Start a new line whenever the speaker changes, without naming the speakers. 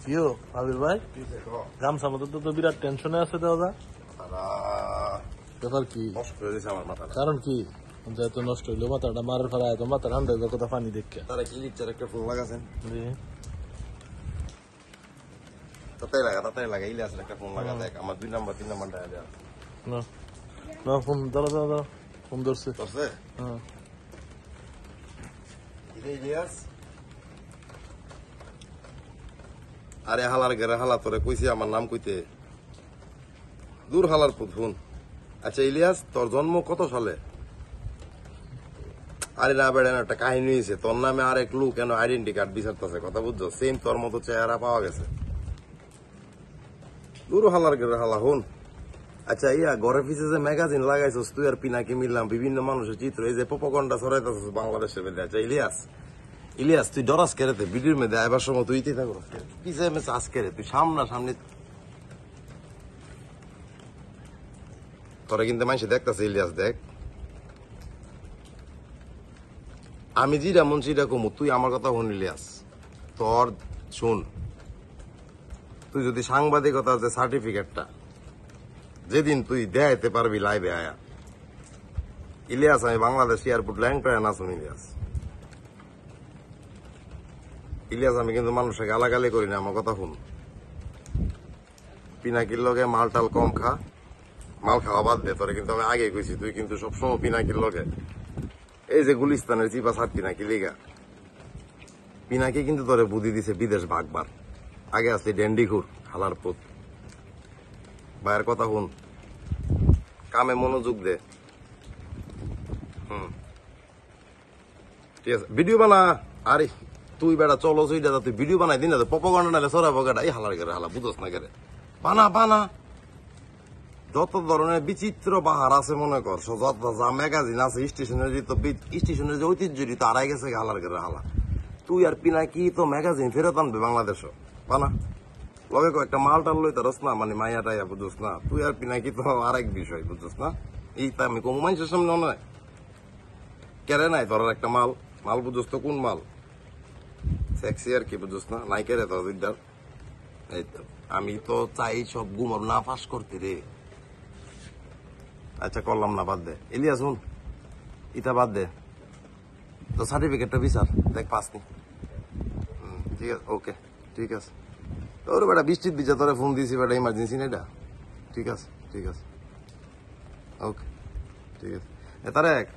কিও আবির ভাই গামছা মতো তো বিরাট টেনশনে আছে দাদা। ব্যাপার কি? কারণ কি? যেহেতু নষ্ট হইলো মাথাটা মারের ফেলা এত মাথা ঠান্ডা হইলো কথা পানি দেখে
তারা কি লিখছে একটা ফোন লাগাছেন তাড়াতাড়ি লাগা ইলিয়াস একটা ফোন লাগা দেখ আমার 2 নাম্বার 3 নাম্বার ডায়াল দেয়া
না ফোন দাঁড়া ফোন ধরছে হ্যাঁ
ইলিয়াস আরে হালার ঘরে হালা তোরে কইছি আমার নাম কইতে দূর হালার পুতুন। আচ্ছা ইলিয়াস তোর জন্ম কত সালে? আরে না বেড়ান একটা কাহিনী হয়েছে তোর নামে আর এক লোক কেন আইডেন্টি কার্ড বিচারতেছে কথা বুঝছো সেম তোর মতো চেহারা পাওয়া গেছে দূর হালার ঘরে হালা হুন। আচ্ছা ইয়া ঘরে পিছে যে ম্যাগাজিন লাগাইছস তুই আর পিনাকি মিললাম বিভিন্ন মানুষের চিত্র এই যে প্রোপাগান্ডা ছড়াইতেছস বাংলাদেশের মধ্যে। আচ্ছা ইলিয়াস তুই ডরাস কেরেতে ভিডিওর মধ্যে আইবার সময় তুই ইতেই থাকো পিছে মেসে আজকে তুই সামনে তোরা কিন্তু মানুষ দেখতেছে ইলিয়াস দেখ আমি যেটা মন সেটা কমু তুই আমার কথা শুন ইলিয়াস তোর শুন তুই যদি সাংবাদিকতার যে সার্টিফিকেটটা যেদিন তুই দেখাইতে পারবি লাইভে আয়া ইলিয়াস আমি বাংলাদেশ এয়ারপোর্ট ল্যান্ড করে না শুন ইলিয়াস আমি কিন্তু মানুষকে গালাগালি করি না আমার কথা শুন পিনাকির লগে মাল টাল কম খা মাল খাওয়া বাদ দে তোরে কিন্তু আমি আগে কইছি তুই কিন্তু সবসময় পিনাকির লগে এই যে গুলিস্তানের চিপা সার পিনাকি লিগা পিনাকি কিন্তু তোরে বুদ্ধি দিছে বিদেশ ভাগবার আগে আসলি ডেন্ডিঘুর হালার পুত ভাইয়ের কথা শুন কামে মনোযোগ দে ঠিক আছে ভিডিও বানা আরে তুই বেড়া চলো তুই ভিডিও বানাই দিন না প্রোপাগান্ডা নালে সরাবো গাড়া এই হালার গেরে হালা বুঝোস না গেরে বানা যত ধরনের বিচিত্র বাহার আছে মনে কর যা ম্যাগাজিন আছে স্টেশনের যে ঐতিহ্য তো আড়াই গেছে হালার গেরে হালা তুই আর পিনাকি তো ম্যাগাজিন ফেরত আনবে বাংলাদেশও বানা লগে একটা মাল টাল লই তারস না মানে মাইয়া টাইয়া বুঝোস না তুই আর পিনাকি তো আরেক বিষয় বুঝোস না এই তা আমি কম মানুষের সামনে নয় কেড়ে নাই তোর একটা মাল বুঝোস তো কোন মাল সেক্সি আর কি বুঝোস না নাই কেড়ে তোর দুইটার এই তো আমি তো চাই সব গুমর না ফাঁস করতে রে আচ্ছা করলাম না বাদ দে ইলিয়াস শুন ইটা বাদ দে তো সার্টিফিকেটটা বিচার দেখ পাসনি ঠিক আছে ওকে ঠিক আছে তোর বেটা বৃষ্টির দিচ্ছে তোরা ফোন দিয়েছি বেটা ইমার্জেন্সি না এটা ঠিক আছে ওকে ঠিক আছে তারেক